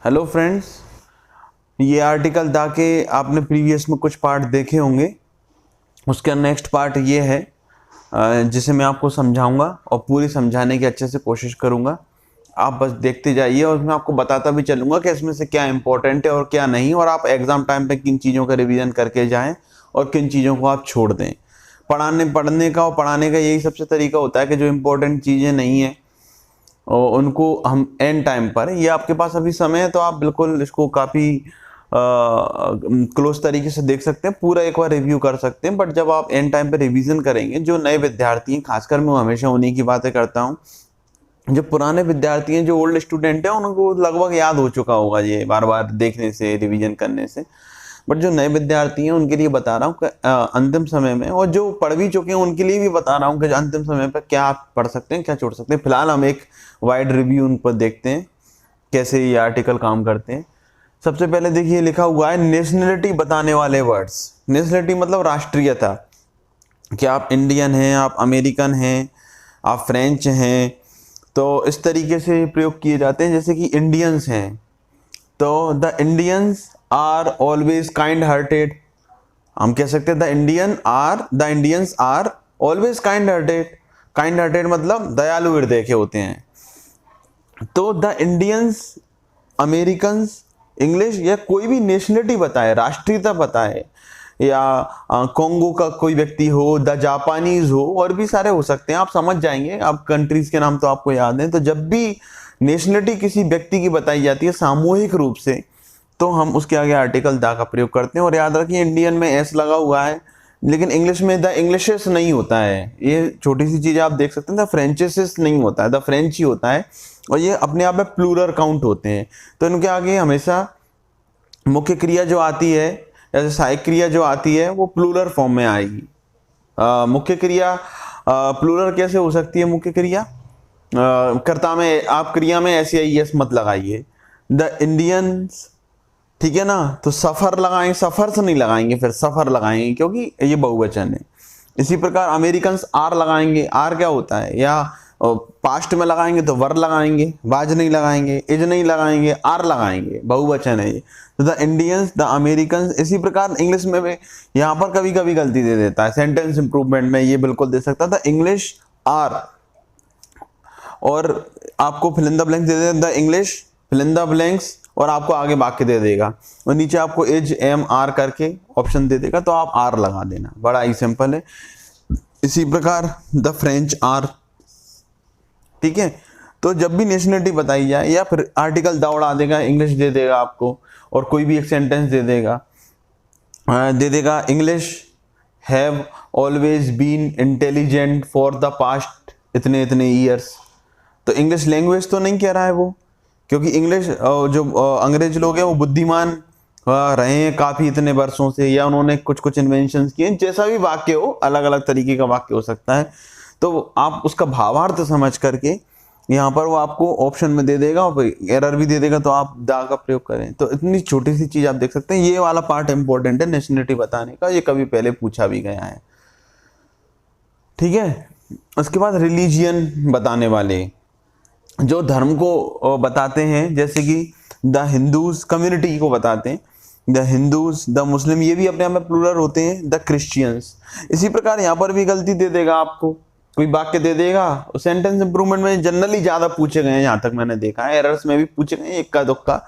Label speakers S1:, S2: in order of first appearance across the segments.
S1: Hello friends, ये article ताकि आपने प्रीवियस में कुछ पार्ट देखे होंगे। उसका नेक्स्ट पार्ट ये है जिसे मैं आपको समझाऊंगा और पूरी समझाने की अच्छे से कोशिश करूंगा। आप बस देखते जाइए और मैं आपको बताता भी चलूंगा कि इसमें से क्या इंपॉर्टेंट है और क्या नहीं, और आप एग्ज़ाम टाइम पे किन चीज़ों का रिवीजन करके जाएं और किन चीज़ों को आप छोड़ दें। पढ़ने का और पढ़ाने का यही सबसे तरीका होता है कि जो इंपॉर्टेंट चीज़ें नहीं हैं और उनको हम एंड टाइम पर, ये आपके पास अभी समय है तो आप बिल्कुल इसको काफ़ी क्लोज तरीके से देख सकते हैं, पूरा एक बार रिव्यू कर सकते हैं। बट जब आप एंड टाइम पे रिवीजन करेंगे, जो नए विद्यार्थी हैं, खासकर मैं हमेशा उन्हीं की बातें करता हूँ। जो पुराने विद्यार्थी हैं, जो ओल्ड स्टूडेंट हैं, उनको लगभग याद हो चुका होगा ये बार बार देखने से, रिवीजन करने से। बट जो नए विद्यार्थी हैं उनके लिए बता रहा हूँ कि अंतिम समय में, और जो पढ़ भी चुके हैं उनके लिए भी बता रहा हूँ कि अंतिम समय पर क्या आप पढ़ सकते हैं, क्या छोड़ सकते हैं। फिलहाल हम एक वाइड रिव्यू उन पर देखते हैं कैसे ये आर्टिकल काम करते हैं। सबसे पहले देखिए, लिखा हुआ है नेशनलिटी बताने वाले वर्ड्स। नेशनलिटी मतलब राष्ट्रीयता, कि आप इंडियन हैं, आप अमेरिकन हैं, आप फ्रेंच हैं, तो इस तरीके से प्रयोग किए जाते हैं। जैसे कि इंडियंस हैं तो the Indians are always kind hearted, हम कह सकते हैं the Indians are always kind hearted. Kind hearted मतलब दयालु हृदय के होते हैं। तो द इंडियंस, अमेरिकन्स, इंग्लिश, या कोई भी नेशनलिटी बताए, राष्ट्रीयता बताए, या कॉन्गो का कोई व्यक्ति हो, द जापानीज हो, और भी सारे हो सकते हैं, आप समझ जाएंगे। आप कंट्रीज के नाम तो आपको याद हैं। तो जब भी नेशनलिटी किसी व्यक्ति की बताई जाती है सामूहिक रूप से, तो हम उसके आगे आर्टिकल द का प्रयोग करते हैं। और याद रखिए, इंडियन में एस लगा हुआ है, लेकिन इंग्लिश में द इंग्लिशेस नहीं होता है। ये छोटी सी चीज़ आप देख सकते हैं, द फ्रेंचेसिस नहीं होता है, द फ्रेंच ही होता है। और ये अपने आप में प्लूरल काउंट होते हैं। तो इनके आगे हमेशा मुख्य क्रिया जो आती है, जैसे सहायक क्रिया जो आती है, वो प्लूरल फॉर्म में आएगी। मुख्य क्रिया प्लूरल कैसे हो सकती है? मुख्य क्रिया कर्ता में, आप क्रिया में ऐसे आई एस मत लगाइए। द इंडियंस, ठीक है ना, तो सफर लगाएंगे, सफर से नहीं लगाएंगे, फिर सफर लगाएंगे क्योंकि ये बहुवचन है। इसी प्रकार अमेरिकन्स आर लगाएंगे, आर क्या होता है, या पास्ट में लगाएंगे तो वर लगाएंगे, वाज नहीं लगाएंगे, इज नहीं लगाएंगे, आर लगाएंगे, बहुवचन है ये। तो द इंडियंस, द अमेरिकन्स। इसी प्रकार इंग्लिश में भी यहाँ पर कभी कभी गलती दे देता है, सेंटेंस इंप्रूवमेंट में ये बिल्कुल दे सकता था, इंग्लिश आर, और आपको फिल इन द ब्लैंक्स दे देता, the English fill in the blanks, और आपको आगे वाक्य दे देगा, और नीचे आपको इज एम आर करके ऑप्शन दे देगा, तो आप आर लगा देना, बड़ा ही सिंपल है। इसी प्रकार द फ्रेंच आर, ठीक है। तो जब भी नेशनलिटी बताई जाए, या फिर आर्टिकल द उड़ा देगा, इंग्लिश दे देगा आपको, और कोई भी एक सेंटेंस दे देगा English have always been intelligent for the past इतने इतने ईयर्स। तो इंग्लिश लैंग्वेज तो नहीं कह रहा है वो, क्योंकि इंग्लिश जो अंग्रेज लोग हैं वो बुद्धिमान रहे हैं काफ़ी इतने वर्षों से, या उन्होंने कुछ कुछ इन्वेंशंस किए, जैसा भी वाक्य हो, अलग अलग तरीके का वाक्य हो सकता है। तो आप उसका भावार्थ समझ करके यहाँ पर वो आपको ऑप्शन में दे देगा, और एरर भी दे देगा, तो आप दा का प्रयोग करें। तो इतनी छोटी सी चीज़ आप देख सकते हैं। ये वाला पार्ट इंपॉर्टेंट है नेशनलिटी बताने का, ये कभी पहले पूछा भी गया है, ठीक है। उसके बाद रिलीजियन बताने वाले, जो धर्म को बताते हैं, जैसे कि द हिंदूज कम्युनिटी को बताते हैं, द हिंदूज, द मुस्लिम, ये भी अपने आप में प्लूरल होते हैं, द क्रिश्चियंस। इसी प्रकार यहाँ पर भी गलती दे देगा, आपको कोई वाक्य दे देगा। सेंटेंस इंप्रूवमेंट में जनरली ज़्यादा पूछे गए हैं, यहाँ तक मैंने देखा है, एरर्स में भी पूछे गए हैं इक्का दुक्का,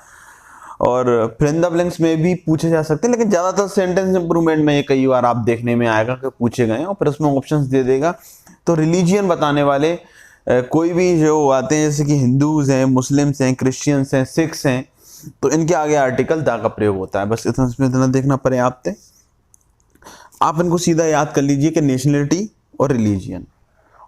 S1: और फिल इन द ब्लैंक्स में भी पूछे जा सकते हैं, लेकिन ज़्यादातर सेंटेंस इंप्रूवमेंट में कई बार आप देखने में आएगा कि पूछे गए हैं, और फिर उसमें ऑप्शंस दे देगा। तो रिलीजियन बताने वाले कोई भी जो आते हैं, जैसे कि हिंदूज हैं, मुस्लिम्स हैं, क्रिश्चियंस हैं, सिख्स हैं, तो इनके आगे आर्टिकल दा का प्रयोग होता है। बस इतना देखना पर्याप्त है। आप इनको सीधा याद कर लीजिए कि नेशनलिटी और रिलीजियन,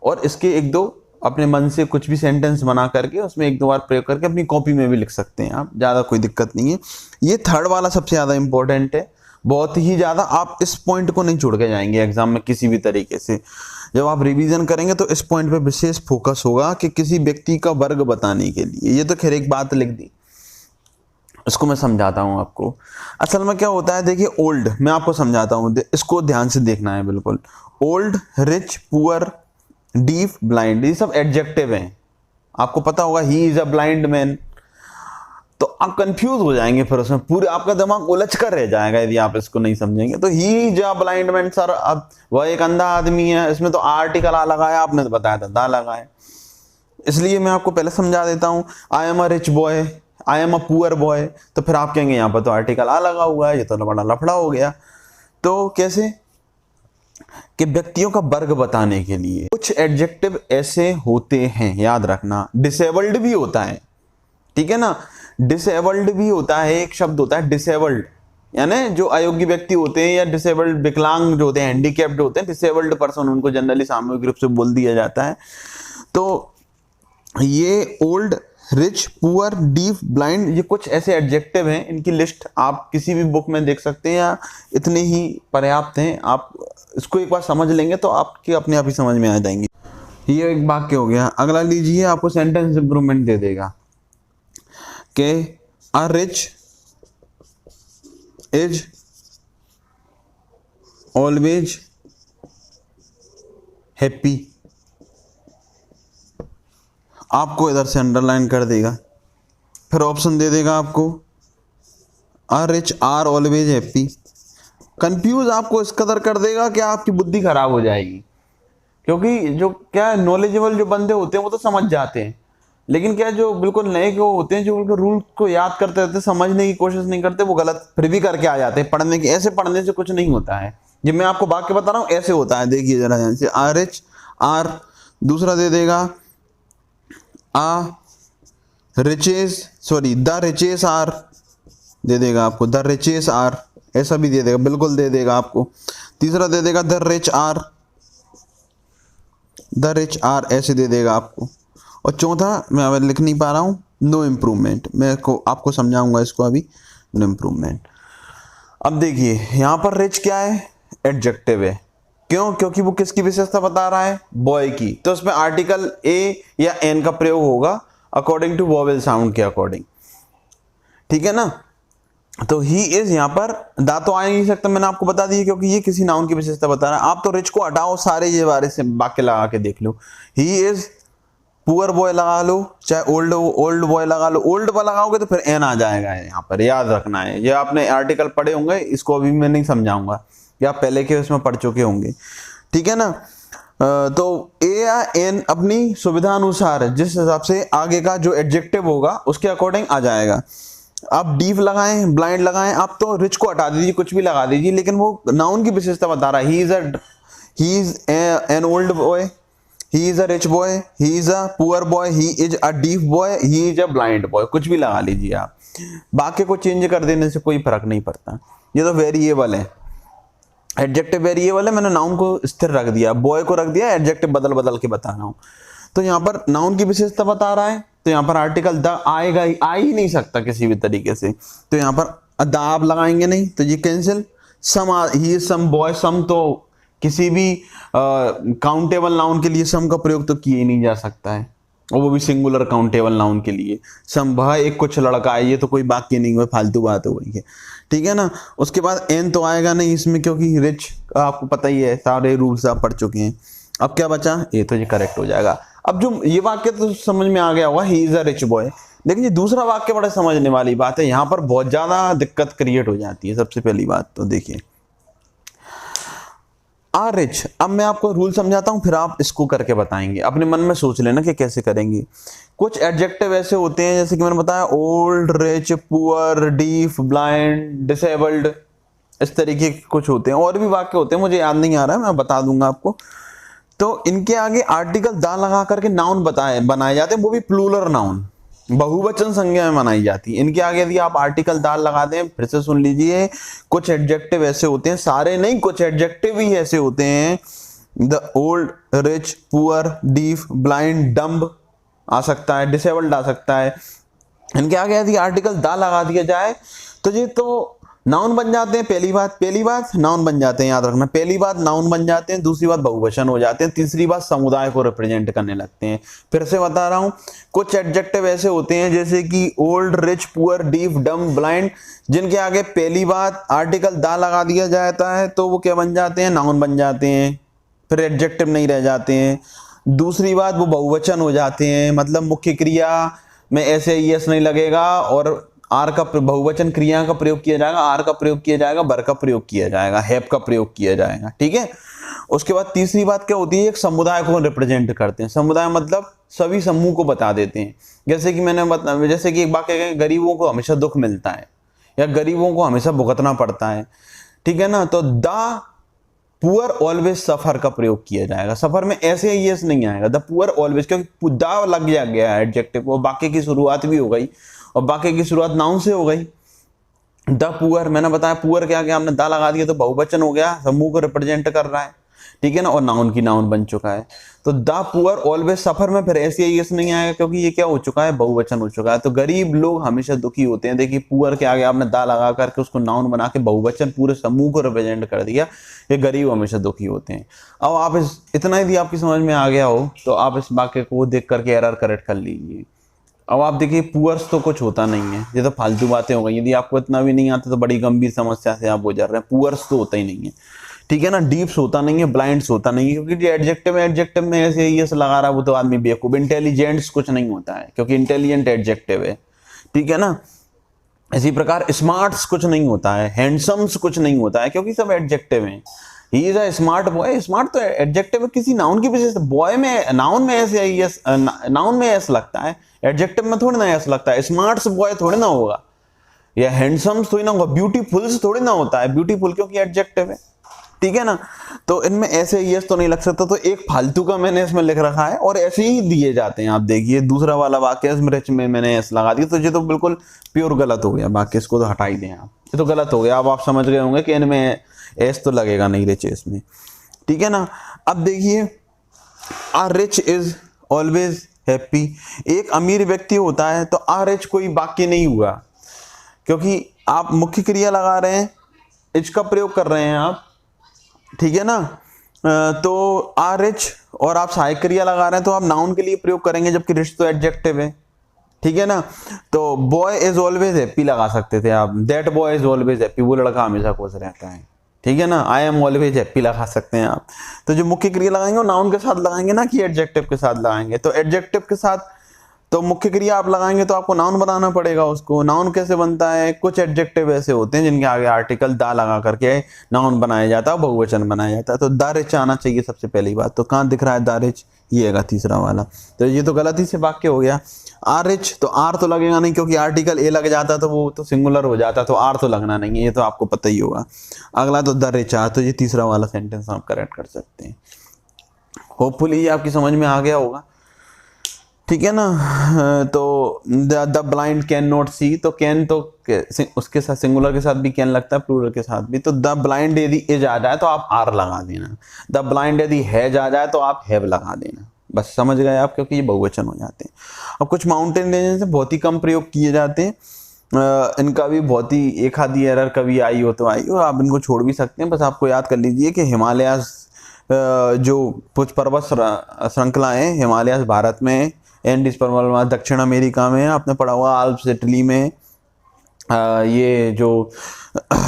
S1: और इसके एक दो अपने मन से कुछ भी सेंटेंस बना करके उसमें एक दो बार प्रयोग करके अपनी कॉपी में भी लिख सकते हैं आप, ज़्यादा कोई दिक्कत नहीं है। ये थर्ड वाला सबसे ज़्यादा इंपॉर्टेंट है, बहुत ही ज़्यादा। आप इस पॉइंट को नहीं छोड़ के जाएंगे एग्जाम में किसी भी तरीके से। जब आप रिवीजन करेंगे तो इस पॉइंट पे विशेष फोकस होगा कि किसी व्यक्ति का वर्ग बताने के लिए। ये तो खैर एक बात लिख दी, इसको मैं समझाता हूँ आपको। असल में क्या होता है, देखिए ओल्ड, मैं आपको समझाता हूँ, इसको ध्यान से देखना है बिल्कुल। Old, rich, poor, deaf, blind, ये सब एडजेक्टिव हैं। आपको पता होगा he is a blind man, तो आप कंफ्यूज हो जाएंगे, फिर उसमें पूरे आपका दिमाग उलझ कर रह जाएगा यदि आप इसको नहीं समझेंगे। तो ही जा ब्लाइंड मैन सर, अब वह एक अंधा आदमी है, इसमें तो आर्टिकल आ लगाया, आपने तो बताया था दा लगाया, इसलिए मैं आपको पहले समझा देता हूं। I am a rich boy, I am a poor boy, तो फिर आप कहेंगे यहाँ पर तो आर्टिकल आ लगा हुआ है, ये तो बड़ा लफड़ा हो गया। तो कैसे कि व्यक्तियों का वर्ग बताने के लिए कुछ एडजेक्टिव ऐसे होते हैं, याद रखना। डिसेबल्ड भी होता है, ठीक है ना, डिसेबल्ड भी होता है, एक शब्द होता है डिसेबल्ड, यानी जो अयोग्य व्यक्ति होते हैं या डिसेबल्ड विकलांग जो होते हैं, हैंडीकैप्ड होते हैं, डिसेबल्ड पर्सन उनको जनरली सामूहिक रूप से बोल दिया जाता है। तो ये old, rich, poor, deaf, blind, ये कुछ ऐसे एडजेक्टिव हैं, इनकी लिस्ट आप किसी भी बुक में देख सकते हैं या इतने ही पर्याप्त हैं। आप इसको एक बार समझ लेंगे तो आपके अपने आप ही समझ में आ जाएंगे। ये एक वाक्य हो गया। अगला लीजिए, आपको सेंटेंस इंप्रूवमेंट दे देगा कि a rich is always happy, आपको इधर से अंडरलाइन कर देगा, फिर ऑप्शन दे देगा आपको a rich are always happy. Confuse आपको इस कदर कर देगा कि आपकी बुद्धि खराब हो जाएगी, क्योंकि जो क्या नॉलेजेबल जो बंदे होते हैं वो तो समझ जाते हैं, लेकिन क्या जो बिल्कुल नए को होते हैं, जो बिल्कुल रूल को याद करते रहते, समझने की कोशिश नहीं करते, वो गलत फिर भी करके आ जाते हैं। पढ़ने के ऐसे पढ़ने से कुछ नहीं होता है। जब मैं आपको वाक्य बता रहा हूँ ऐसे होता है, देखिए जरा ध्यान से। अ रिच आर, दूसरा दे देगा द रिचेस आर, दे देगा आपको द रिचेस आर, ऐसा भी दे देगा, बिल्कुल दे देगा आपको। तीसरा दे देगा द रिच आर, ऐसे दे देगा आपको। और चौथा मैं अब लिख नहीं पा रहा हूँ, नो इम्प्रूवमेंट, मैं आपको समझाऊंगा इसको अभी, नो इम्प्रूवमेंट। अब देखिए यहाँ पर रिच क्या है, एडजेक्टिव है, क्यों, क्योंकि वो किसकी विशेषता बता रहा है, बॉय की, तो उसमें आर्टिकल ए या एन का प्रयोग होगा अकॉर्डिंग टू वोवेल साउंड के अकॉर्डिंग, ठीक है ना। तो ही इज यहाँ पर दा तो आ नहीं सकता, मैंने आपको बता दिया, क्योंकि ये किसी नाउन की विशेषता बता रहा है। आप तो रिच को हटाओ, सारे ये बारे से वाक्य लगा के देख लो। ही इज पुअर बॉय लगा लो, चाहे ओल्ड बॉय लगा लो, ओल्ड बॉय लगाओगे तो फिर एन आ जाएगा यहाँ पर, याद रखना है। ये आपने आर्टिकल पढ़े होंगे, इसको अभी मैं नहीं समझाऊंगा, या आप पहले के उसमें पढ़ चुके होंगे, ठीक है ना। तो ए या एन अपनी सुविधा अनुसार जिस हिसाब से आगे का जो एडजेक्टिव होगा उसके अकॉर्डिंग आ जाएगा। आप डीफ लगाएं, ब्लाइंड लगाएं, आप तो रिच को हटा दीजिए, कुछ भी लगा दीजिए, लेकिन वो नाउन की विशेषता बता रहा है। He is an old boy, he is a rich boy, he is a poor boy, he is a deaf boy, he is a blind boy, कुछ भी लगा लीजिए आप। वाक्य को चेंज कर देने से कोई फर्क नहीं पड़ता। ये तो वेरिएबल है, एडजेक्टिव वेरिएबल है, मैंने नाउन को स्थिर रख दिया, बॉय को रख दिया, एडजेक्टिव बदल बदल के बता रहा हूं। तो यहाँ पर नाउन की विशेषता बता रहा है, तो यहाँ पर आर्टिकल द आएगा ही, आ ही नहीं सकता किसी भी तरीके से। तो यहाँ पर द आप लगाएंगे नहीं तो ये cancel. Some, he is some boy, some तो किसी भी काउंटेबल नाउन के लिए सम का प्रयोग तो किया ही नहीं जा सकता है, और वो भी सिंगुलर काउंटेबल नाउन के लिए। सम भाई एक कुछ लड़का है, ये तो कोई वाक्य नहीं हुआ, फालतू बात हो गई है, ठीक है ना। उसके बाद एन तो आएगा नहीं इसमें, क्योंकि रिच आपको पता ही है, सारे रूल्स आप पढ़ चुके हैं। अब क्या बचा, ये तो ये करेक्ट हो जाएगा। अब जो ये वाक्य तो समझ में आ गया होगा, he is a rich boy, लेकिन ये दूसरा वाक्य बड़ा समझने वाली बात है, यहाँ पर बहुत ज्यादा दिक्कत क्रिएट हो जाती है। सबसे पहली बात तो देखिए आर रिच, अब मैं आपको रूल समझाता हूं, फिर आप इसको करके बताएंगे, अपने मन में सोच लेना कि कैसे करेंगे। कुछ एडजेक्टिव ऐसे होते हैं, जैसे कि मैंने बताया, old, rich, poor, deaf, blind, disabled, इस तरीके के कुछ होते हैं। और भी वाक्य होते हैं, मुझे याद नहीं आ रहा है, मैं बता दूंगा आपको। तो इनके आगे आर्टिकल दा लगा करके नाउन बनाए जाते हैं, वो भी प्लूरल नाउन, बहुवचन संज्ञा में बनाई जाती है। इनके आगे यदि आप आर्टिकल दाल लगा दें, फिर से सुन लीजिए, कुछ एडजेक्टिव ऐसे होते हैं, सारे नहीं, कुछ एडजेक्टिव ही ऐसे होते हैं, the old, rich, poor, deaf, blind, dumb आ सकता है, डिसेबल्ड आ सकता है। इनके आगे यदि आर्टिकल दा लगा दिया जाए तो ये तो नाउन बन जाते हैं। पहली बात नाउन बन जाते हैं, याद रखना, पहली बात नाउन बन जाते हैं, दूसरी बात बहुवचन हो जाते हैं, तीसरी बात समुदाय को रिप्रेजेंट करने लगते हैं। फिर से बता रहा हूं, कुछ एडजेक्टिव ऐसे होते हैं जैसे कि ओल्ड, रिच, पुअर, डीफ, डम, ब्लाइंड, जिनके आगे पहली बात आर्टिकल दा लगा दिया जाता है तो वो क्या बन जाते हैं, नाउन बन जाते हैं, फिर एडजेक्टिव नहीं रह जाते हैं। दूसरी बात, वो बहुवचन हो जाते हैं, मतलब मुख्य क्रिया में ऐसे यस नहीं लगेगा और आर का बहुवचन क्रिया का प्रयोग किया जाएगा, आर का प्रयोग किया जाएगा, बर का प्रयोग किया जाएगा, हैव का प्रयोग किया जाएगा, ठीक है। उसके बाद तीसरी बात क्या होती है, एक समुदाय को रिप्रेजेंट करते हैं। समुदाय मतलब सभी समूह को बता देते हैं। जैसे कि जैसे कि एक वाक्य है, गरीबों को हमेशा दुख मिलता है या गरीबों को हमेशा भुगतना पड़ता है, ठीक है ना। तो द पुअर ऑलवेज सफर का प्रयोग किया जाएगा। सफर में ऐसे ही यस नहीं आएगा, द पुअर ऑलवेज, क्योंकि द लग गया एडजेक्टिव, वो वाक्य की शुरुआत भी हो गई और वाक्य की शुरुआत नाउन से हो गई। द पुअर, मैंने बताया पुअर क्या क्या, आपने द लगा दिया तो बहुवचन हो गया, समूह को रिप्रेजेंट कर रहा है, ठीक है ना, और नाउन की नाउन बन चुका है। तो द पुअर ऑलवेज सफर में फिर ऐसे ही यस नहीं आएगा, क्योंकि ये क्या हो चुका है, बहुवचन हो चुका है। तो गरीब लोग हमेशा दुखी होते हैं। देखिए पुअर के आगे आपने द लगा करके उसको नाउन बना के बहुवचन पूरे समूह को रिप्रेजेंट कर दिया, ये गरीब हमेशा दुखी होते हैं। अब आप इतना यदि आपकी समझ में आ गया हो तो आप इस वाक्य को देख करके एरर करेक्ट कर लीजिए। अब आप देखिए पुअर्स तो कुछ होता नहीं है, ये तो फालतू बातें हो गई। यदि आपको इतना भी नहीं आता तो बड़ी गंभीर समस्या से आप गुजर रहे हैं। पुअर्स तो होता ही नहीं है, ठीक है ना। डीप्स होता नहीं है, ब्लाइंड्स होता नहीं है, क्योंकि जो एडजेक्टिव है, एडजेक्टिव में ऐसे ये लगा रहा है वो तो आदमी बेवकूफ। इंटेलिजेंट्स कुछ नहीं होता है, क्योंकि इंटेलिजेंट एडजेक्टिव है, ठीक है ना। इसी प्रकार स्मार्ट्स कुछ नहीं होता है, हैंडसम्स कुछ नहीं होता है, क्योंकि सब एडजेक्टिव हैं। He is a smart boy, smart तो एडजेक्टिव है, किसी नाउन की वजह से। बॉय में नाउन में ऐसे यस, नाउन में ऐसा लगता है, एडजेक्टिव में थोड़ी ना ऐसा लगता है। स्मार्ट्स बॉय थोड़ी ना होगा, या हैंडसम्स थोड़ी ना होगा, ब्यूटीफुल्स थोड़ी ना होता है, ब्यूटीफुल क्योंकि एडजेक्टिव है, ठीक है ना। तो इनमें ऐसे यस तो नहीं लग सकता, तो एक फालतू का मैंने इसमें लिख रखा है और ऐसे ही दिए जाते हैं। आप देखिए दूसरा वाला वाक्य रिच में मैंने एस लगा दिया, तो ये तो बिल्कुल प्योर गलत हो गया वाक्य, इसको तो हटा ही दें आप, ये तो गलत हो गया। अब आप समझ गए होंगे कि इनमें एस तो लगेगा नहीं रिच इसमें, ठीक है ना। अब देखिए आ रिच इज ऑलवेज हैप्पी, एक अमीर व्यक्ति होता है तो आ रिच कोई वाक्य नहीं हुआ, क्योंकि आप मुख्य क्रिया लगा रहे हैं, इज का प्रयोग कर रहे हैं आप, ठीक है ना। तो आ रिच और आप सहायक क्रिया लगा रहे हैं तो आप नाउन के लिए प्रयोग करेंगे, जबकि रिच तो एडजेक्टिव है, ठीक है ना। तो बॉय इज ऑलवेज हैप्पी लगा सकते थे आप, that boy is always happy, वो लड़का हमेशा खुश रहता है, ठीक है ना। आई एम ऑलवेज हैप्पी लगा सकते हैं आप। तो जो मुख्य क्रिया लगाएंगे वो नाउन के साथ लगाएंगे ना कि एडजेक्टिव के साथ लगाएंगे। तो एडजेक्टिव के साथ तो मुख्य क्रिया आप लगाएंगे तो आपको नाउन बनाना पड़ेगा उसको। नाउन कैसे बनता है, कुछ एडजेक्टिव ऐसे होते हैं जिनके आगे आर्टिकल दा लगा करके नाउन बनाया जाता है, बहुवचन बनाया जाता है। तो दा रिच आना चाहिए सबसे पहली बात। तो कहाँ दिख रहा है दा रिच, ये है तीसरा वाला। तो ये तो गलती से वाक्य हो गया। आर रिच, तो आर तो लगेगा नहीं, क्योंकि आर्टिकल ए लग जाता तो वो तो सिंगुलर हो जाता, तो आर तो लगना नहीं है, ये तो आपको पता ही होगा। अगला तो द रिच, तो ये तीसरा वाला सेंटेंस आप करेक्ट कर सकते हैं। होपफुली ये आपकी समझ में आ गया होगा, ठीक है ना। तो द ब्लाइंड कैन नॉट सी, तो कैन तो उसके साथ सिंगुलर के साथ भी कैन लगता है, प्लूरल के साथ भी। तो द ब्लाइंड यदि इज आ जाए तो आप आर लगा देना, द ब्लाइंड यदि हैज आ जाए तो आप हैव लगा देना, बस समझ गए आप, क्योंकि ये बहुवचन हो जाते हैं। अब कुछ माउंटेन रेंज से बहुत ही कम प्रयोग किए जाते हैं, इनका भी बहुत ही एक आधी एरर कभी आई हो तो आई हो, आप इनको छोड़ भी सकते हैं। बस आपको याद कर लीजिए कि हिमालय जो कुछ पर्वत श्रृंखलाएं, हिमालय भारत में, एंडीज पर्वतमाला दक्षिण अमेरिका में, आपने पढ़ा हुआ आल्प्स इटली में, ये जो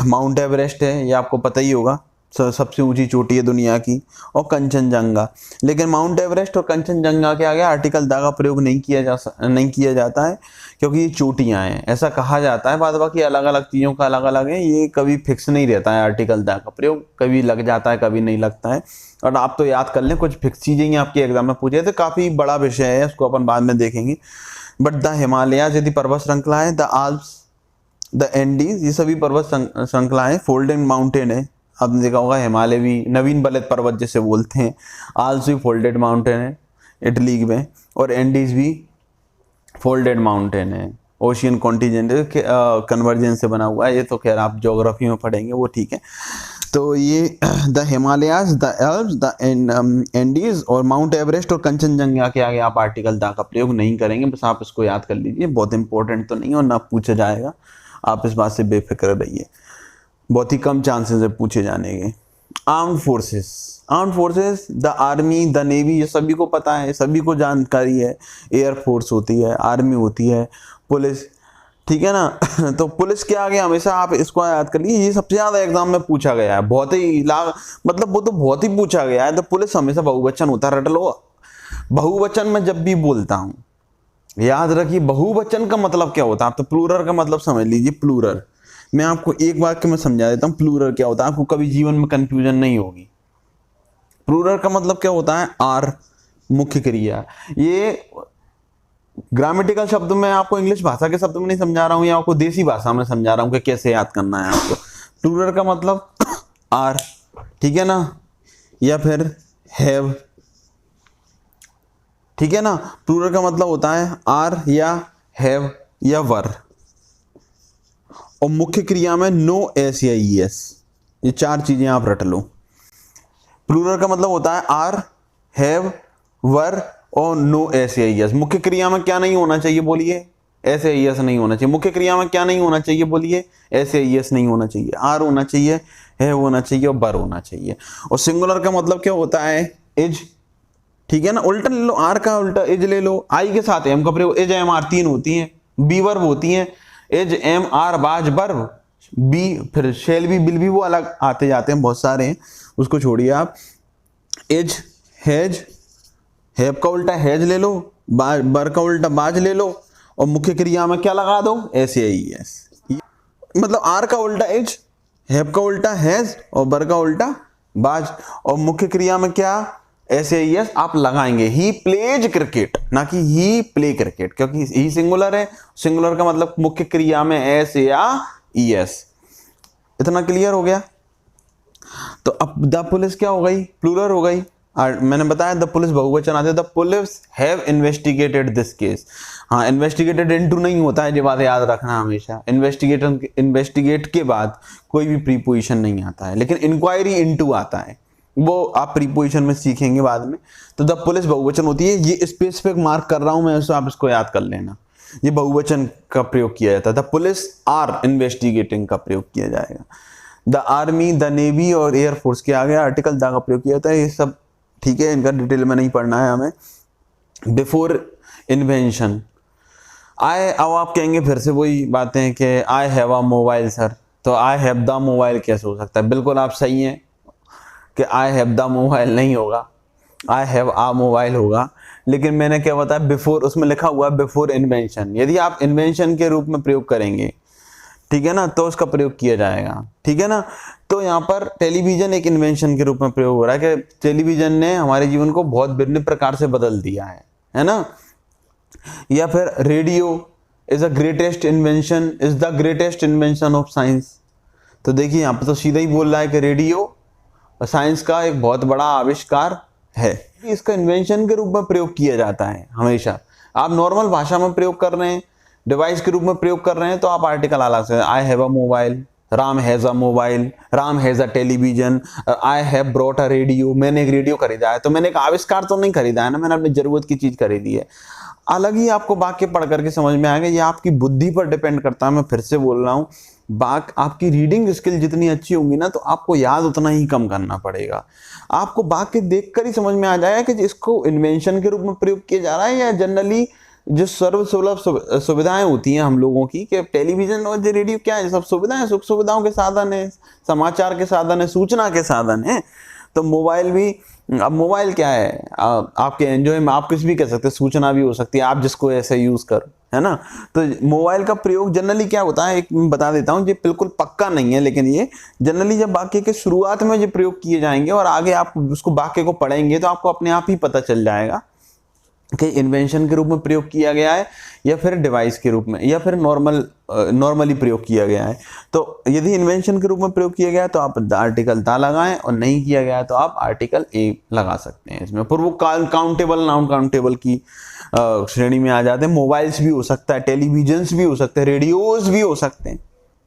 S1: माउंट एवरेस्ट है ये आपको पता ही होगा, सबसे ऊंची चोटी है दुनिया की, और कंचनजंगा। लेकिन माउंट एवरेस्ट और कंचनजंगा के आगे आर्टिकल दा का प्रयोग नहीं किया जाता है, क्योंकि ये चोटियां हैं, ऐसा कहा जाता है। बाद बाकी अलग अलग चीज़ों का अलग अलग है, ये कभी फिक्स नहीं रहता है आर्टिकल दा का प्रयोग, कभी लग जाता है कभी नहीं लगता है। और आप तो याद कर लें, कुछ फिक्स चीज़ें ही आपके एग्जाम में पूछे, तो काफ़ी बड़ा विषय है, उसको अपन बाद में देखेंगे। बट द हिमालयाज यदि पर्वत श्रृंखला है, द आल्प्स, द एंडीज, ये सभी पर्वत श्रृंखलाएं फोल्डेड माउंटेन है। आपने देखा होगा हिमालय भी नवीन बलद पर्वत जैसे बोलते हैं, आल्प्स भी फोल्डेड माउंटेन है इटली में, और एंडीज भी फोल्डेड माउंटेन है, ओशियन कॉन्टिनेंट कन्वर्जेंस से बना हुआ है। ये तो खैर आप ज्योग्राफी में पढ़ेंगे, वो ठीक है। तो ये the Himalayas, the Alps, the Andes और माउंट एवरेस्ट और कंचनजंगा के आगे आप आर्टिकल दा का प्रयोग नहीं करेंगे, बस आप इसको याद कर लीजिए। बहुत इंपॉर्टेंट तो नहीं और ना पूछा जाएगा, आप इस बात से बेफिक्र रहिए, बहुत ही कम चांसेस है पूछे जाने के। Armed forces, the army, the navy, ये सभी को पता है, सभी को जानकारी है। एयर फोर्स होती है, आर्मी होती है, पुलिस, ठीक है ना। तो पुलिस के आगे हमेशा आप इसको याद कर लीजिए, ये सबसे ज्यादा एग्जाम में पूछा गया है, बहुत ही मतलब वो तो बहुत ही पूछा गया है। तो पुलिस हमेशा बहुवचन होता है, रट लो। बहुवचन में जब भी बोलता हूँ याद रखिए बहुवचन का मतलब क्या होता है, आप तो प्लूरल का मतलब समझ लीजिए। प्लूरल मैं आपको एक वाक्य में समझा देता हूँ प्लूरल क्या होता है, आपको कभी जीवन में कंफ्यूजन नहीं होगी। प्लूरल का मतलब क्या होता है, आर मुख्य क्रिया। ये ग्रामेटिकल शब्द में आपको इंग्लिश भाषा के शब्द में नहीं समझा रहा हूँ, या आपको देसी भाषा में समझा रहा हूँ कि कैसे याद करना है आपको। प्लूरल का मतलब आर, ठीक है ना, या फिर हैव, ठीक है ना। प्लूरल का मतलब होता है आर या हैव या वर, और मुख्य क्रिया में नो एस या ई एस, ये चार चीजें आप रट लो। प्लूरल का मतलब होता है आर, हैव, वर और नो एस या ई एस। मुख्य क्रिया में क्या नहीं होना चाहिए बोलिए, एस या ई एस नहीं होना चाहिए। मुख्य क्रिया में क्या नहीं होना चाहिए बोलिए, एस या ई एस नहीं होना चाहिए। आर होना चाहिए, हैव होना चाहिए और वर होना चाहिए। और सिंगुलर का मतलब क्या होता है, इज, ठीक है ना। उल्टा ले लो, आर का उल्टा इज ले लो। आई के साथ एम का प्रयोग, इज एम आर तीन होती हैं, बी वर्ब होती हैं, इज एम आर बाज वर्ब, बी फिर शेल भी, बिल भी, वो अलग आते जाते हैं, बहुत सारे हैं, उसको छोड़िए आप। इज, हैज, हैव का उल्टा हैज ले लो, बर का उल्टा बाज ले लो, और मुख्य क्रिया में क्या लगा दो, एस या ई एस। मतलब आर का उल्टा इज, हैव का उल्टा हैज और बर का उल्टा बाज, और मुख्य क्रिया में क्या, ऐसे ही यस आप लगाएंगे। ही प्लेज क्रिकेट, ना कि ही प्ले क्रिकेट, क्योंकि ही सिंगुलर है। सिंगुलर का मतलब मुख्य क्रिया में एस या ई एस। इतना क्लियर हो गया। तो अब द पुलिस क्या हो गई, प्लूरल हो गई। मैंने बताया द पुलिस बहुवचन आते हैं। The police have investigated this case. हाँ, इन्वेस्टिगेटेड इनटू नहीं होता है, ये बात याद रखना हमेशा। इन्वेस्टिगेट के बाद कोई भी प्रीपोजिशन नहीं आता है, लेकिन इंक्वायरी इनटू आता है, वो आप प्रीपोजिशन में सीखेंगे बाद में। तो द पुलिस बहुवचन होती है, ये स्पेसिफिक मार्क कर रहा हूं मैं, आप इसको याद कर लेना। ये बहुवचन का प्रयोग किया जाता है। द पुलिस आर इन्वेस्टिगेटिंग का प्रयोग किया जाएगा। द आर्मी, द नेवी और एयरफोर्स के आगे आर्टिकल द का प्रयोग किया जाता है। ये सब ठीक है, इनका डिटेल में नहीं पढ़ना है हमें। बिफोर इन्वेंशन आई, अब आप कहेंगे फिर से वही बातें कि I have a mobile sir, तो आई हैव द मोबाइल कैसे हो सकता है। बिल्कुल आप सही हैं कि आई हैव द मोबाइल नहीं होगा, आई हैव आ मोबाइल होगा। लेकिन मैंने क्या बताया, बिफोर, उसमें लिखा हुआ है बिफोर इन्वेंशन। यदि आप इन्वेंशन के रूप में प्रयोग करेंगे, ठीक है ना, तो उसका प्रयोग किया जाएगा, ठीक है ना। तो यहाँ पर टेलीविजन एक इन्वेंशन के रूप में प्रयोग हो रहा है कि टेलीविजन ने हमारे जीवन को बहुत भिन्न प्रकार से बदल दिया है ना। या फिर radio is a greatest invention, is the greatest invention of science. तो देखिए यहाँ पर तो सीधा ही बोल रहा है कि रेडियो साइंस का एक बहुत बड़ा आविष्कार है। इसका इन्वेंशन के रूप में प्रयोग किया जाता है हमेशा। आप नॉर्मल भाषा में प्रयोग कर रहे हैं, डिवाइस के रूप में प्रयोग कर रहे हैं, तो आप आर्टिकल अलग से, I have a mobile, Ram has a mobile, Ram has a television, I have brought a radio, मैंने एक रेडियो खरीदा है। तो मैंने एक आविष्कार तो नहीं खरीदा है ना, मैंने अपनी जरूरत की चीज खरीदी है। अलग ही आपको वाक्य पढ़ करके समझ में आएगा, ये आपकी बुद्धि पर डिपेंड करता है। मैं फिर से बोल रहा हूँ, आपकी रीडिंग स्किल जितनी अच्छी होगी ना, तो आपको याद उतना ही कम करना पड़ेगा। आपको वाक्य देखकर ही समझ में आ जाएगा कि इसको इन्वेंशन के रूप में प्रयोग किया जा रहा है, या जनरली जो सर्व सुलभ सुविधाएं होती हैं हम लोगों की, कि टेलीविजन और रेडियो क्या है, सब सुविधाएं, सुख सुविधाओं के साधन है, समाचार के साधन है, सूचना के साधन है। तो मोबाइल भी, अब मोबाइल क्या है, आपके एंजॉय में आप कुछ भी कर सकते हैं, सूचना भी हो सकती है, आप जिसको ऐसे यूज करो, है ना। तो मोबाइल का प्रयोग जनरली क्या होता है, एक बता देता हूँ, ये बिल्कुल पक्का नहीं है, लेकिन ये जनरली जब वाक्य के शुरुआत में ये प्रयोग किए जाएंगे और आगे आप उसको वाक्य को पढ़ेंगे तो आपको अपने आप ही पता चल जाएगा कि इन्वेंशन के रूप में प्रयोग किया गया है, या फिर डिवाइस के रूप में, या फिर नॉर्मली प्रयोग किया गया है। तो यदि इन्वेंशन के रूप में प्रयोग किया गया है तो आप आर्टिकल दा लगाएं, और नहीं किया गया है तो आप आर्टिकल ए लगा सकते हैं इसमें। पर वो काउंटेबल, नॉन काउंटेबल की श्रेणी में आ जाते हैं। मोबाइल्स भी हो सकता है, टेलीविजन्स भी हो सकते हैं, रेडियोज भी हो सकते हैं,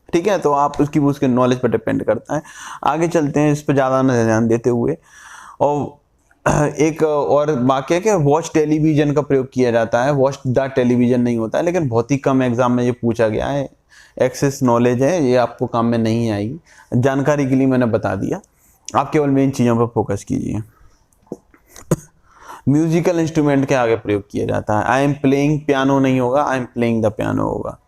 S1: ठीक है। तो आप उसके नॉलेज पर डिपेंड करता है। आगे चलते हैं, इस पर ज़्यादा ध्यान देते हुए। और एक और वाक्य के वॉच टेलीविजन का प्रयोग किया जाता है, वॉच द टेलीविजन नहीं होता है, लेकिन बहुत ही कम एग्जाम में ये पूछा गया है। एक्सेस नॉलेज है, ये आपको काम में नहीं आएगी, जानकारी के लिए मैंने बता दिया। आप केवल मेन चीज़ों पर फोकस कीजिए। म्यूजिकल इंस्ट्रूमेंट के आगे प्रयोग किया जाता है। आई एम प्लेइंग पियानो नहीं होगा, I am playing the piano होगा।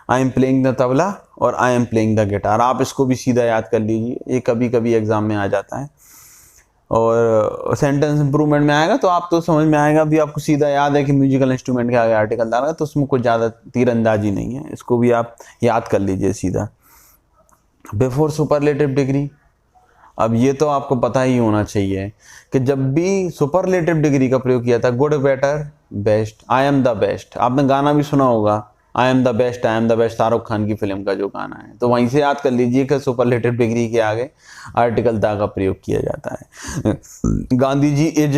S1: I am playing the tabla और I am playing the guitar. आप इसको भी सीधा याद कर लीजिए, ये कभी कभी एग्जाम में आ जाता है। और सेंटेंस इंप्रूवमेंट में आएगा तो आप तो समझ में आएगा भी, आपको सीधा याद है कि म्यूजिकल इंस्ट्रूमेंट के आगे आर्टिकल डालना, तो उसमें कुछ ज़्यादा तीरंदाजी नहीं है, इसको भी आप याद कर लीजिए सीधा। बिफोर सुपरलेटिव डिग्री, अब ये तो आपको पता ही होना चाहिए कि जब भी सुपरलेटिव डिग्री का प्रयोग किया था, good, better, best, I am the best, आपने गाना भी सुना होगा, I am the best, I am the best, Shahrukh Khan की फिल्म का जो गाना है, तो वहीं से याद कर लीजिए कि सुपरलेटिव डिग्री के आगे आर्टिकल द का प्रयोग किया जाता है। गांधी जी इज,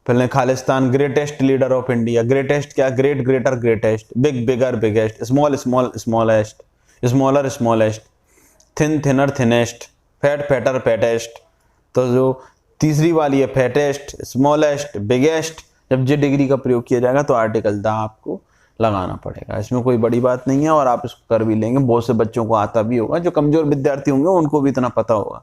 S1: पहले Khalistan, greatest leader of India, greatest क्या, great, greater, greatest, big, bigger, biggest, small, small, smallest, smaller, smallest, thin, thinner, thinnest, fat, fatter, fattest, तो जो तीसरी वाली है फैटेस्ट, स्मॉलेस्ट, बिगेस्ट, जब जे डिग्री का प्रयोग किया जाएगा तो आर्टिकल द आपको लगाना पड़ेगा, इसमें कोई बड़ी बात नहीं है और आप इसको कर भी लेंगे, बहुत से बच्चों को आता भी होगा, जो कमजोर विद्यार्थी होंगे उनको भी इतना पता होगा।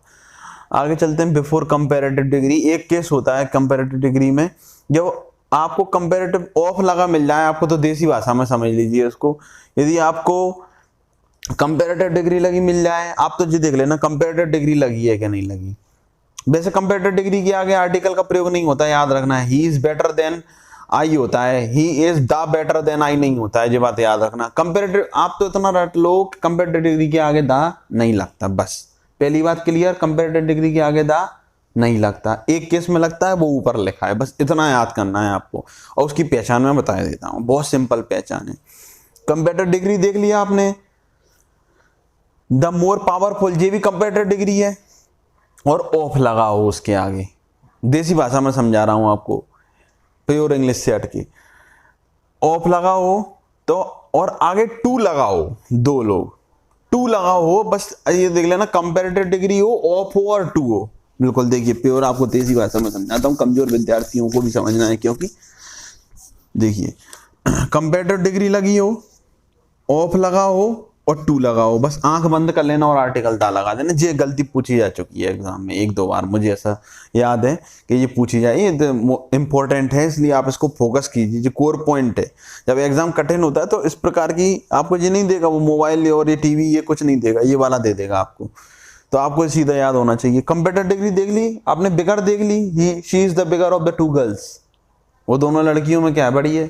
S1: आगे चलते हैं, बिफोर कंपैरेटिव डिग्री, एक केस होता है कंपैरेटिव डिग्री में, जब आपको कंपैरेटिव ऑफ लगा मिल जाए, आपको तो देसी भाषा में समझ लीजिए उसको, यदि आपको कंपैरेटिव डिग्री लगी मिल जाए, आप तो जी देख लेना कंपैरेटिव डिग्री लगी है कि नहीं लगी। वैसे कंपैरेटिव डिग्री के आगे आर्टिकल का प्रयोग नहीं होता है, याद रखना है, he is better than I होता है, he is the better than I नहीं होता है, ये बात याद रखना। कंपैरेटिव आप तो इतना रट लो, कंपैरेटिव डिग्री के आगे द नहीं लगता, बस पहली बात क्लियर, कंपैरेटिव डिग्री के आगे द नहीं लगता, एक केस में लगता है वो ऊपर लिखा है, बस इतना याद करना है आपको, और उसकी पहचान मैं बता देता हूँ, बहुत सिंपल पहचान है। कंपैरेटिव डिग्री देख लिया आपने, द मोर पावरफुल, ये भी कंपैरेटिव डिग्री है, और ऑफ लगा हो उसके आगे, देसी भाषा में समझा रहा हूं आपको, प्योर इंग्लिश से हटके, ऑफ लगा हो तो, और आगे टू लगा हो, दो लोग टू लगा हो, बस ये देख लेना कंपैरेटिव डिग्री हो, ऑफ हो और टू हो, बिल्कुल देखिए प्योर आपको देसी भाषा में समझाता हूं, कमजोर विद्यार्थियों को भी समझना है, क्योंकि देखिए कंपैरेटिव डिग्री लगी हो, ऑफ लगा हो और टू लगाओ, बस आंख बंद कर लेना और आर्टिकल दा लगा देना। ये गलती पूछी जा चुकी है एग्जाम में एक दो बार, मुझे ऐसा याद है कि ये पूछी जाए, ये इंपॉर्टेंट है इसलिए आप इसको फोकस कीजिए, जो कोर पॉइंट है। जब एग्जाम कठिन होता है तो इस प्रकार की आपको ये नहीं देगा, वो मोबाइल और ये टीवी ये कुछ नहीं देगा, ये वाला दे देगा आपको, तो आपको सीधा याद होना चाहिए। कंप्यूटर डिग्री देख ली आपने, बिगर देख ली, he she is the bigger of the two girls, वो दोनों लड़कियों में क्या बड़ी है,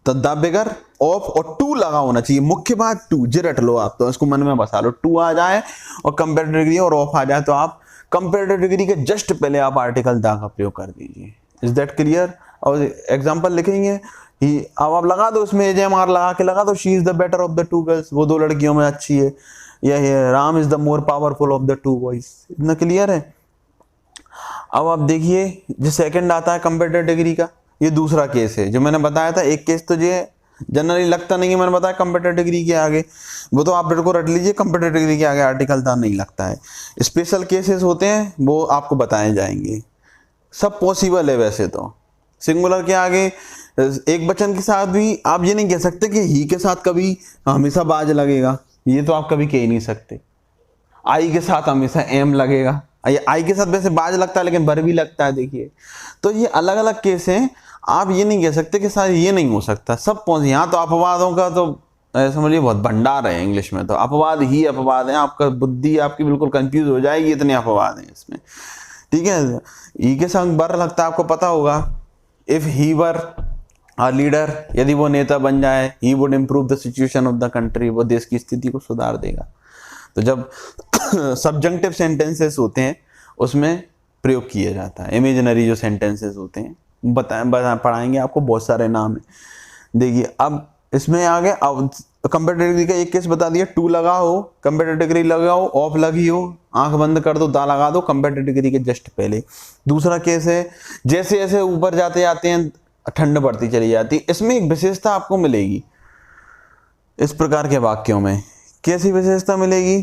S1: तो द बिगर ऑफ, और टू लगा होना चाहिए, मुख्य बात टू, जे रट लो आप, तो इसको मन में बसा लो, टू आ जाए और कंपैरेटिव डिग्री और ऑफ आ जाए तो आप कंपैरेटिव डिग्री के जस्ट पहले आप आर्टिकल द का प्रयोग कर दीजिए। Is that clear? और एग्जांपल लिखेंगे, ही, अब आप लगा दो उसमें एजेएमआर लगा के लगा दो, she is the better of the two girls, वो दो लड़कियों में अच्छी है, या Ram is the more powerful of the to boys. इतना क्लियर है? अब आप देखिए जो सेकंड आता है कंपैरेटिव डिग्री का, ये दूसरा केस है जो मैंने बताया था। एक केस तो ये जनरली लगता नहीं है, मैंने बताया कंप्यूटर डिग्री के आगे, वो तो आप बिल्कुल रट लीजिए, कंप्यूटर डिग्री के आगे आर्टिकल द नहीं लगता है। स्पेशल केसेस होते हैं वो आपको बताए जाएंगे, सब पॉसिबल है। वैसे तो सिंगुलर के आगे एक वचन के साथ भी आप ये नहीं कह सकते कि ही के साथ कभी हमेशा बाज लगेगा, ये तो आप कभी कह ही नहीं सकते। आई के साथ हमेशा एम लगेगा, आई के साथ वैसे बाज लगता है लेकिन बर भी लगता है, देखिए। तो ये अलग अलग केस हैं, आप ये नहीं कह सकते कि सारे ये नहीं हो सकता, सब यहाँ तो अपवादों का तो समझिए बहुत भंडार है इंग्लिश में, तो अपवाद ही अपवाद है, आपका बुद्धि आपकी बिल्कुल कंफ्यूज हो जाएगी, इतने अपवाद हैं इसमें, ठीक है। ई के साथ बर लगता है, आपको पता होगा, if he were a leader, यदि वो नेता बन जाए, he would improve the situation of the country, वो देश की स्थिति को सुधार देगा। तो जब सब्जंक्टिव सेंटेंसेस होते हैं उसमें प्रयोग किया जाता है। इमेजिनरी जो सेंटेंसेस होते हैं पढ़ाएंगे आपको, बहुत सारे नाम है। देखिए अब इसमें आगे, अब कंप्यूटर डिग्री का एक केस बता दिया, टू लगा हो, कंप्यूटर डिग्री लगाओ, ऑफ लगी हो, आंख बंद कर दो, दा लगा दो, कंप्यूटर डिग्री के जस्ट पहले। दूसरा केस है, जैसे जैसे ऊपर जाते जाते हैं ठंड बढ़ती चली जाती, इसमें एक विशेषता आपको मिलेगी इस प्रकार के वाक्यों में। कैसी विशेषता मिलेगी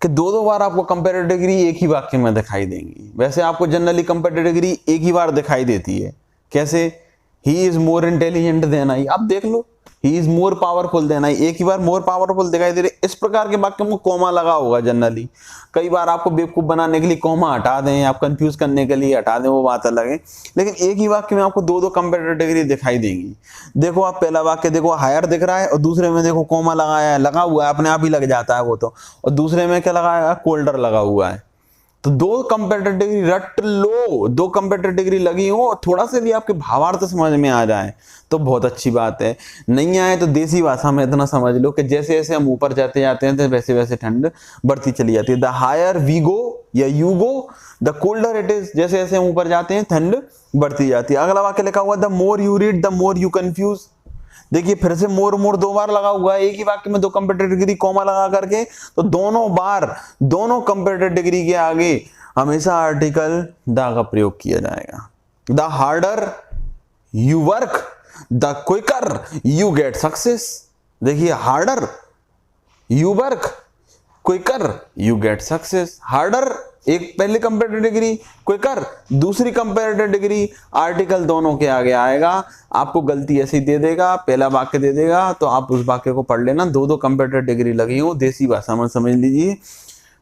S1: कि दो दो बार आपको कंपैरेटिव डिग्री एक ही वाक्य में दिखाई देंगी। वैसे आपको जनरली कंपैरेटिव डिग्री एक ही बार दिखाई देती है, कैसे, he is more intelligent than I, आप देख लो, he is more powerful than I, एक ही बार मोर पावरफुल दिखाई दे रही। इस प्रकार के वाक्य में कॉमा लगा होगा जनरली, कई बार आपको बेवकूफ बनाने के लिए कॉमा हटा दें, आप कंफ्यूज करने के लिए हटा दें, वो बात अलग है, लेकिन एक ही वाक्य में आपको दो दो कंपैरेटिव डिग्री दिखाई देंगी। देखो आप पहला वाक्य देखो, हायर दिख रहा है, और दूसरे में देखो कॉमा लगाया है, लगा हुआ है, अपने आप ही लग जाता है वो तो, और दूसरे में क्या लगाया है, कोल्डर लगा हुआ है, तो 2 कंपेरेटिव डिग्री रट लो, 2 कंपेरेटिव डिग्री लगी हो, थोड़ा सा भी आपके भावार्थ समझ में आ जाए तो बहुत अच्छी बात है। नहीं आए तो देसी भाषा में इतना समझ लो कि जैसे जैसे हम ऊपर जाते जाते हैं तो वैसे वैसे ठंड बढ़ती चली जाती है। द हायर वी गो या you go the colder it is, जैसे जैसे हम ऊपर जाते हैं ठंड बढ़ती जाती है। अगला वाक्य लिखा हुआ the more you read the more you confuse. देखिए फिर से मोर मोर 2 बार लगा हुआ है एक ही वाक्य में, 2 कंपेरेटिव डिग्री कॉमा लगा करके, तो दोनों बार दोनों कंपेरेटिव डिग्री के आगे हमेशा आर्टिकल द का प्रयोग किया जाएगा। The harder you work the quicker you get success. देखिए harder you work quicker you get success. Harder एक पहली कंपेरेटिव डिग्री, क्विकर दूसरी कंपेरेटिव डिग्री, आर्टिकल दोनों के आगे आएगा। आपको गलती ऐसी दे देगा, पहला वाक्य दे देगा तो आप उस वाक्य को पढ़ लेना, 2 कंपेरेटिव डिग्री लगी हो, देसी भाषा में समझ लीजिए।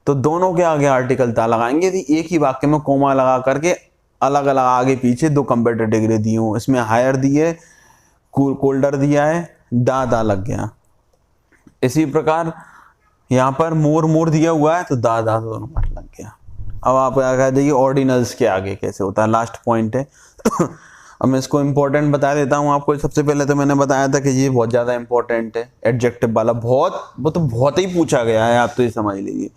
S1: तो दोनों के आगे आर्टिकल ता लगाएंगे। यदि एक ही वाक्य में कोमा लगा करके अलग अलग आगे पीछे 2 कंपेरेटिव डिग्री दी हो, इसमें हायर दी है, कोल्डर दिया है, दा लग गया। इसी प्रकार यहाँ पर मोर मोर दिया हुआ है तो दा दोनों पर लग गया। अब आप कह देखिए ऑर्डिनल्स के आगे कैसे होता है, लास्ट पॉइंट है। अब मैं इसको इंपॉर्टेंट बता देता हूँ आपको। सबसे पहले तो मैंने बताया था कि ये बहुत ज़्यादा इंपॉर्टेंट है, एडजेक्टिव वाला वो तो बहुत ही पूछा गया है, आप तो ये समझ लीजिए।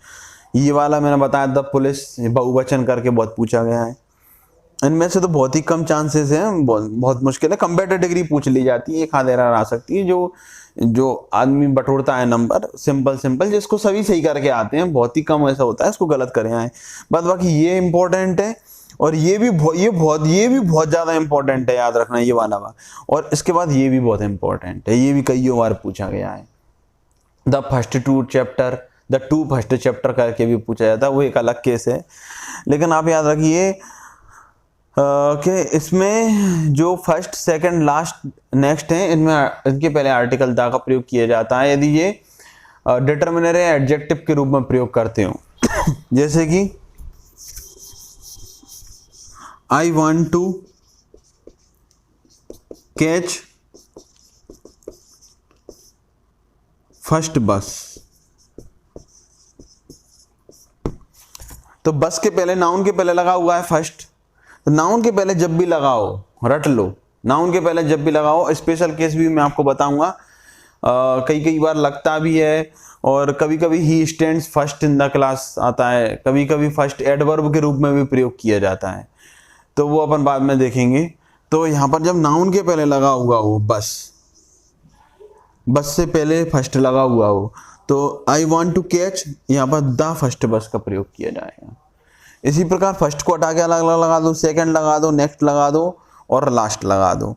S1: ये वाला मैंने बताया द पुलिस बहुवचन करके बहुत पूछा गया है। इनमें से तो बहुत ही कम चांसेस हैं, बहुत मुश्किल है। कंपेरेटिव डिग्री पूछ ली जाती है, एक आध एरर आ सकती है, जो आदमी बटोरता है नंबर सिंपल जिसको सभी सही करके आते हैं, बहुत ही कम ऐसा होता है इसको गलत करे आए। बाद बाकी ये इंपॉर्टेंट है और ये भी बहुत ज्यादा इंपॉर्टेंट है, याद रखना ये वाला बात। और इसके बाद ये भी बहुत इंपॉर्टेंट है, ये भी कई बार पूछा गया है। The first 2 chapter, the 2 first chapter करके भी पूछा जाता है, वो एक अलग केस है। लेकिन आप याद रखिए कि इसमें जो फर्स्ट सेकंड लास्ट नेक्स्ट है, इनमें इनके पहले आर्टिकल दा का प्रयोग किया जाता है यदि ये डिटरमिनर या एडजेक्टिव के रूप में प्रयोग करते हो। जैसे कि I want to catch first bus, तो बस के पहले नाउन के पहले लगा हुआ है फर्स्ट, तो नाउन के पहले जब भी लगाओ रट लो, नाउन के पहले जब भी लगाओ। स्पेशल केस भी मैं आपको बताऊंगा, कई बार लगता भी है और कभी कभी he stands first in the class आता है, कभी कभी फर्स्ट एडवर्ब के रूप में भी प्रयोग किया जाता है, तो वो अपन बाद में देखेंगे। तो यहाँ पर जब नाउन के पहले लगा हुआ हो बस से पहले फर्स्ट लगा हुआ हो, तो आई वॉन्ट टू कैच, यहाँ पर द फर्स्ट बस का प्रयोग किया जाएगा। इसी प्रकार फर्स्ट को हटा के अलग अलग लगा दो, सेकंड लगा दो, नेक्स्ट लगा दो और लास्ट लगा दो,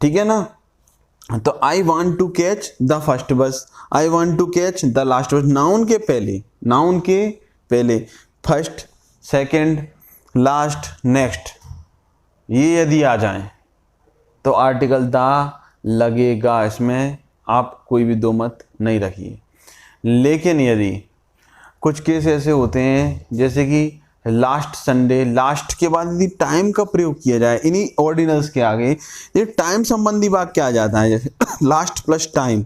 S1: ठीक है ना। तो I want to catch the first bus, I want to catch the last bus. Noun के पहले फर्स्ट सेकंड लास्ट नेक्स्ट ये यदि आ जाए तो आर्टिकल द लगेगा, इसमें आप कोई भी दो मत नहीं रखिए। लेकिन यदि कुछ केस ऐसे होते हैं जैसे कि लास्ट संडे, लास्ट के बाद यदि टाइम का प्रयोग किया जाए इन्हीं ऑर्डिनल्स के आगे, ये टाइम संबंधी वाक्य आ जाता है जैसे लास्ट प्लस टाइम,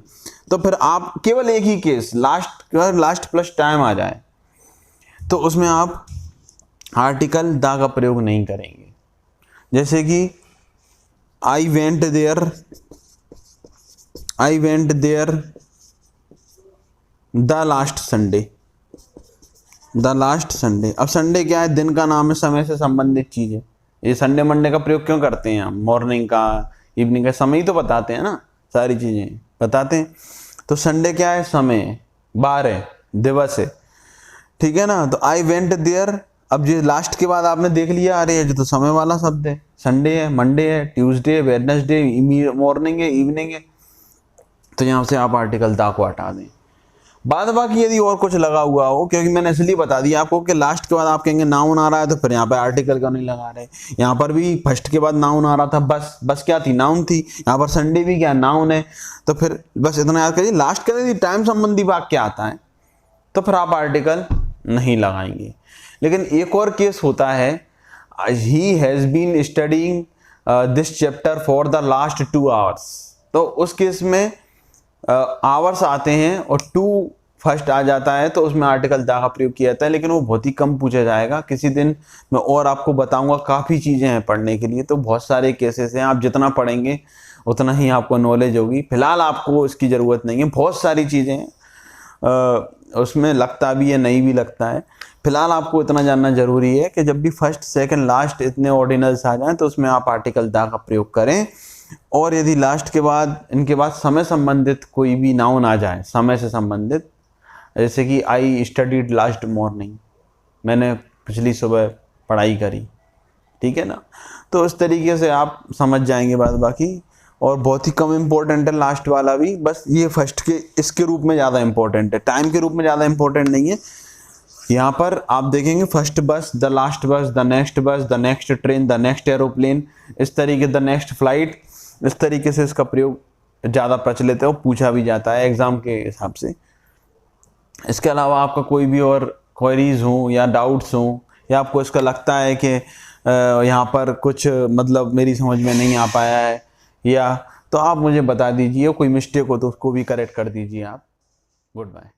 S1: तो फिर आप केवल एक ही केस लास्ट प्लस टाइम आ जाए तो उसमें आप आर्टिकल द का प्रयोग नहीं करेंगे। जैसे कि I went there the last Sunday. अब संडे क्या है, दिन का नाम है, समय से संबंधित चीज है। ये संडे मंडे का प्रयोग क्यों करते हैं हम, मॉर्निंग का इवनिंग का समय ही तो बताते हैं ना, सारी चीजें बताते हैं। तो संडे क्या है, समय, बार है, दिवस है, ठीक है ना। तो आई वेंट देयर, अब ये लास्ट के बाद आपने देख लिया अरे ये तो समय वाला शब्द है, संडे है, मंडे है, ट्यूसडे, वेडनेसडे, मॉर्निंग है, इवनिंग है, तो यहाँ से आप आर्टिकल दा को हटा दें। बाद बाकी यदि और कुछ लगा हुआ हो, क्योंकि मैंने इसलिए बता दिया आपको कि लास्ट के बाद आप कहेंगे नाउन आ रहा है तो फिर यहाँ पे आर्टिकल क्यों नहीं लगा रहे। यहाँ पर भी फर्स्ट के बाद नाउन आ रहा था, बस क्या थी, नाउन थी। यहाँ पर संडे भी क्या, नाउन है, तो फिर बस इतना याद करिए। लास्ट का यदि टाइम संबंधी वाक्य आता है तो फिर आप आर्टिकल नहीं लगाएंगे। लेकिन एक और केस होता है, he has been studying this chapter for the last 2 hours, तो उस केस में आवर्स आते हैं और 2 फर्स्ट आ जाता है तो उसमें आर्टिकल द का प्रयोग किया जाता है, लेकिन वो बहुत ही कम पूछा जाएगा। किसी दिन मैं और आपको बताऊंगा, काफ़ी चीज़ें हैं पढ़ने के लिए, तो बहुत सारे केसेस हैं, आप जितना पढ़ेंगे उतना ही आपको नॉलेज होगी। फिलहाल आपको इसकी ज़रूरत नहीं है, बहुत सारी चीज़ें हैं उसमें, लगता भी है नहीं भी लगता है। फिलहाल आपको इतना जानना जरूरी है कि जब भी फर्स्ट सेकंड लास्ट इतने ऑर्डिनल्स आ जाएं तो उसमें आप आर्टिकल द का प्रयोग करें। और यदि लास्ट के बाद, इनके बाद समय संबंधित कोई भी नाउन आ जाए, समय से संबंधित, जैसे कि आई स्टडीड लास्ट मॉर्निंग, मैंने पिछली सुबह पढ़ाई करी, ठीक है ना, तो इस तरीके से आप समझ जाएंगे बात। बाकी और बहुत ही कम इम्पोर्टेंट है लास्ट वाला भी, बस ये फर्स्ट के इसके रूप में ज़्यादा इम्पोर्टेंट है, टाइम के रूप में ज़्यादा इम्पोर्टेंट नहीं है। यहाँ पर आप देखेंगे फर्स्ट बस, द लास्ट बस, the next train, the next aeroplane, इस तरीके, द नेक्स्ट फ्लाइट, इस तरीके से इसका प्रयोग ज़्यादा प्रचलित है और पूछा भी जाता है एग्ज़ाम के हिसाब से। इसके अलावा आपका कोई भी और क्वेरीज हो या डाउट्स हो, या आपको इसका लगता है कि यहाँ पर कुछ मतलब मेरी समझ में नहीं आ पाया है, या तो आप मुझे बता दीजिए, कोई मिस्टेक हो तो उसको भी करेक्ट कर दीजिए आप। Good bye.